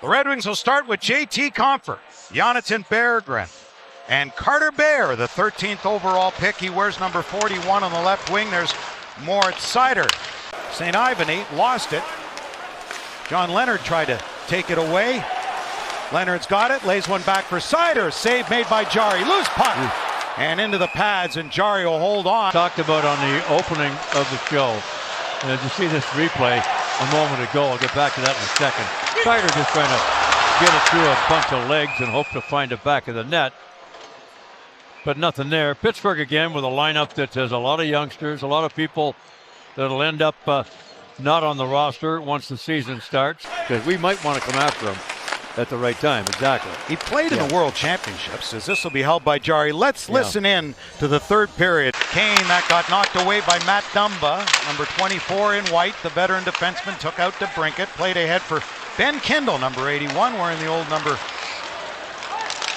The Red Wings will start with JT Compher, Jonathan Berggren, and Carter Bear, the 13th overall pick. He wears number 41 on the left wing. There's Moritz Seider. St. Ivany lost it. John Leonard tried to take it away. Leonard's got it, lays one back for Seider. Save made by Jarry. Loose puck. And into the pads, and Jarry will hold on. Talked about on the opening of the show. And as you see this replay a moment ago, I'll get back to that in a second. Seider just trying to get it through a bunch of legs and hope to find it back of the net. But nothing there. Pittsburgh again with a lineup that has a lot of youngsters, a lot of people that'll end up not on the roster once the season starts. Because we might want to come after them at the right time. Exactly. He played in the World Championships, as this will be held by Jarry. Let's listen in to the third period. Kane, that got knocked away by Matt Dumba. Number 24 in white, the veteran defenseman, took out to Brinkett. Played ahead for Ben Kindle, number 81, wearing the old number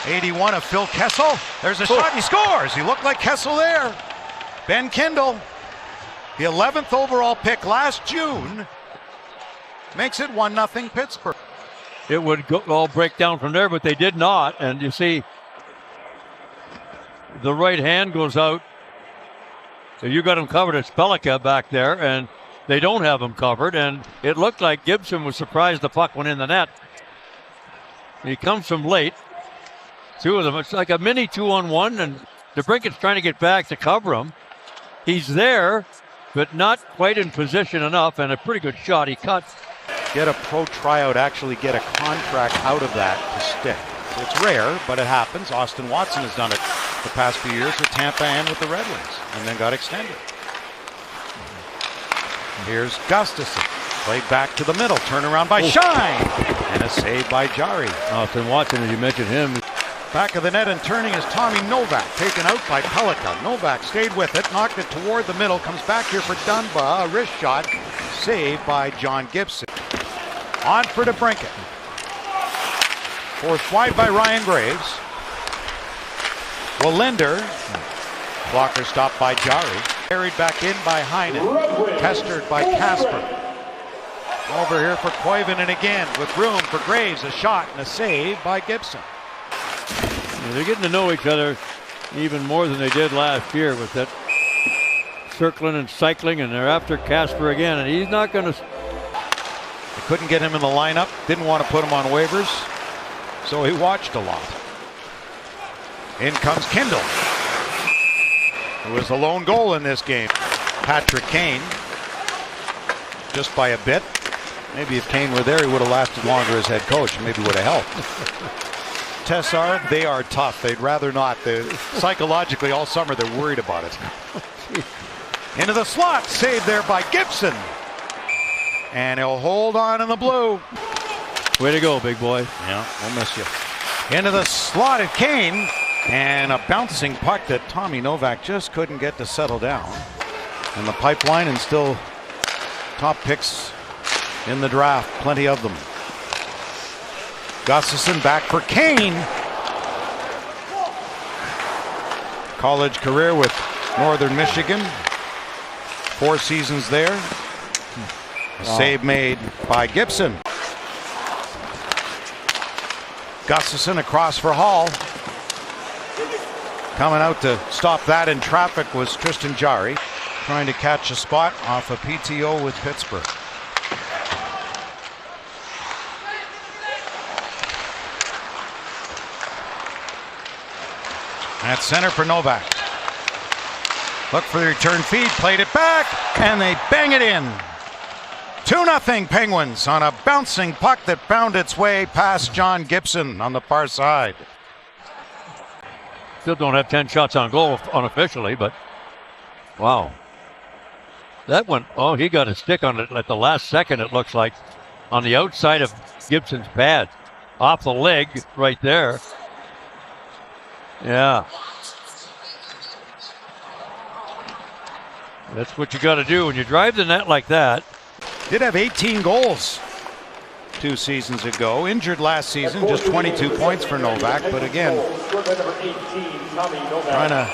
81 of Phil Kessel. There's a shot, he scores. He looked like Kessel there. Ben Kindle, the 11th overall pick last June, makes it 1-0 Pittsburgh. It would all break down from there, but they did not. And you see, the right hand goes out. So you got him covered at Pellica back there, and they don't have him covered. And it looked like Gibson was surprised the puck went in the net. He comes from late. Two of them. It's like a mini 2-on-1, and DeBrinket's trying to get back to cover him. He's there, but not quite in position enough, and a pretty good shot. He cuts. Get a pro tryout, actually get a contract out of that to stick. It's rare, but it happens. Austin Watson has done it the past few years with Tampa and with the Red Wings, and then got extended. Here's Gustafson. Played back to the middle. Turnaround by Shine. And a save by Jarry. Austin Watson, as you mentioned him. Back of the net and turning is Tommy Novak. Taken out by Pellica. Novak stayed with it. Knocked it toward the middle. Comes back here for Dunbar. A wrist shot. Saved by John Gibson. On for DeBrincat. Forced wide by Ryan Graves. Wallinder. Blocker stopped by Jarry. Carried back in by Heinen. Pestered by Casper. Over here for Koivunen, and again with room for Graves. A shot and a save by Gibson. They're getting to know each other even more than they did last year with that circling and cycling, and they're after Casper again, and he's not going to. They couldn't get him in the lineup, didn't want to put him on waivers, so he watched a lot. In comes Kindle, who was the lone goal in this game. Patrick Kane, just by a bit. Maybe if Kane were there, he would have lasted longer as head coach, maybe would have helped. Tessar, they are tough. They'd rather not. Psychologically, all summer, they're worried about it. Into the slot. Saved there by Gibson. And he'll hold on in the blue. Way to go, big boy. Yeah, we'll miss you. Into the slot at Kane. And a bouncing puck that Tommy Novak just couldn't get to settle down. And the pipeline, and still top picks in the draft. Plenty of them. Gustafson back for Kane. College career with Northern Michigan. 4 seasons there. A save made by Gibson. Gustafson across for Hall. Coming out to stop that in traffic was Tristan Jarry. Trying to catch a spot off a PTO with Pittsburgh. At center for Novak. Look for the return feed, played it back, and they bang it in. 2-0 Penguins on a bouncing puck that found its way past John Gibson on the far side. Still don't have 10 shots on goal unofficially, but wow. That one, he got a stick on it at the last second, it looks like, on the outside of Gibson's pad. Off the leg right there. Yeah. That's what you got to do when you drive the net like that. Did have 18 goals 2 seasons ago. Injured last season, just 22 points for Novak. But again, trying to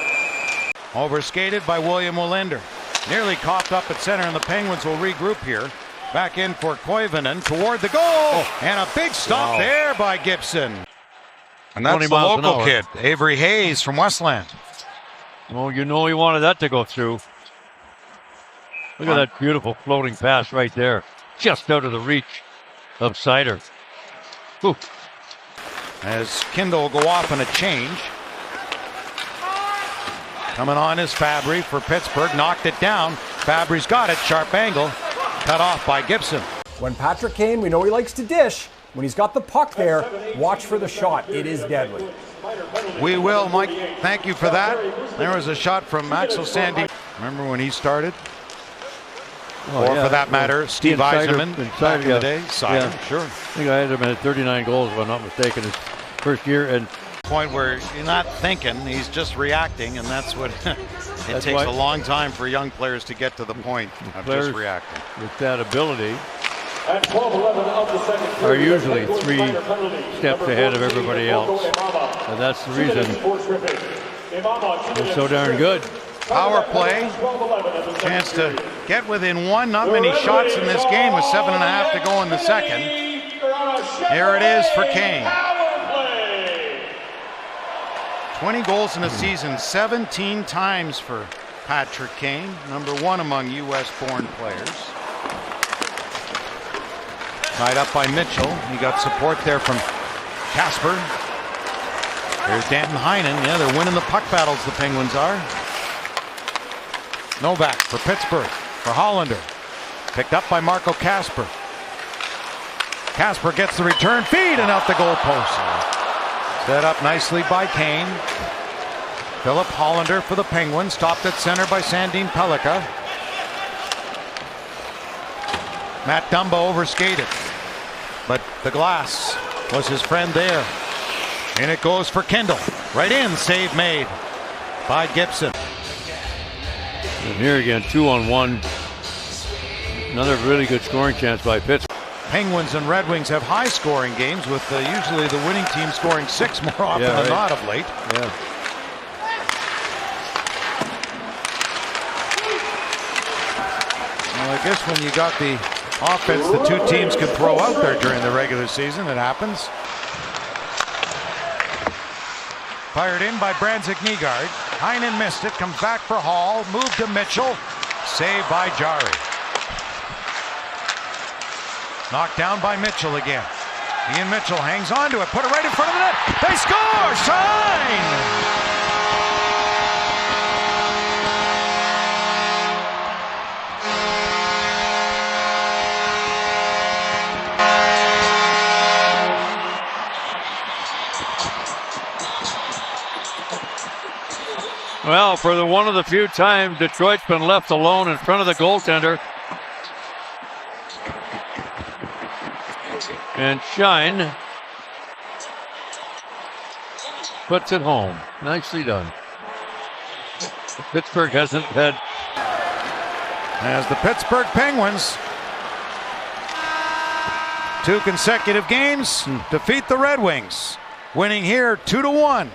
overskated by William Wallinder. Nearly coughed up at center, and the Penguins will regroup here. Back in for Koivunen toward the goal. And a big stop there by Gibson. And that's 20 the miles an local hour. kid, Avery Hayes from Westland. Well, you know he wanted that to go through. Look at that beautiful floating pass right there. Just out of the reach of Seider. Whew. As Kindle will go off in a change. Coming on is Fabry for Pittsburgh. Knocked it down. Fabry's got it. Sharp angle. Cut off by Gibson. When Patrick Kane, we know he likes to dish. When he's got the puck there, watch for the shot. It is deadly. We will, Mike. Thank you for that. There was a shot from Axel Sandy. Remember when he started? Or for that matter, Steve Yzerman back in the day. Seider, sure. I think I had him at 39 goals, if I'm not mistaken, his first year. And point where you're not thinking, he's just reacting, and that's what it takes a long time for young players to get to the point of just reacting. With that ability are usually 3 steps ahead of everybody else. And that's the reason they're so darn good. Power play. Chance to get within 1. Not many shots in this game with 7.5 to go in the second. Here it is for Kane. 20 goals in a season, 17 times for Patrick Kane, number 1 among U.S.-born players. Tied up by Mitchell. He got support there from Kasper. There's Danton Heinen. Yeah, they're winning the puck battles, the Penguins are. Novak for Pittsburgh, for Hollander. Picked up by Marco Kasper. Kasper gets the return feed and out the goal post. Set up nicely by Kane. Philip Hollander for the Penguins. Stopped at center by Sandin Pellikka. Matt Dumba overskated. But the glass was his friend there. And it goes for Kindle. Right in, save made by Gibson. And here again, 2-on-1. Another really good scoring chance by Pittsburgh. Penguins and Red Wings have high scoring games with usually the winning team scoring 6 more often than not of late. Yeah. Well, I guess when you got the offense the two teams could throw out there during the regular season, it happens. Fired in by Brandzik Nygaard. Heinen missed it, comes back for Hall, moved to Mitchell, saved by Jari. Knocked down by Mitchell again. Ian Mitchell hangs on to it, put it right in front of the net. They score! Sign! Well, for one of the few times Detroit's been left alone in front of the goaltender. And Shine puts it home. Nicely done. Pittsburgh hasn't had. As the Pittsburgh Penguins, 2 consecutive games, defeat the Red Wings, winning here 2-1.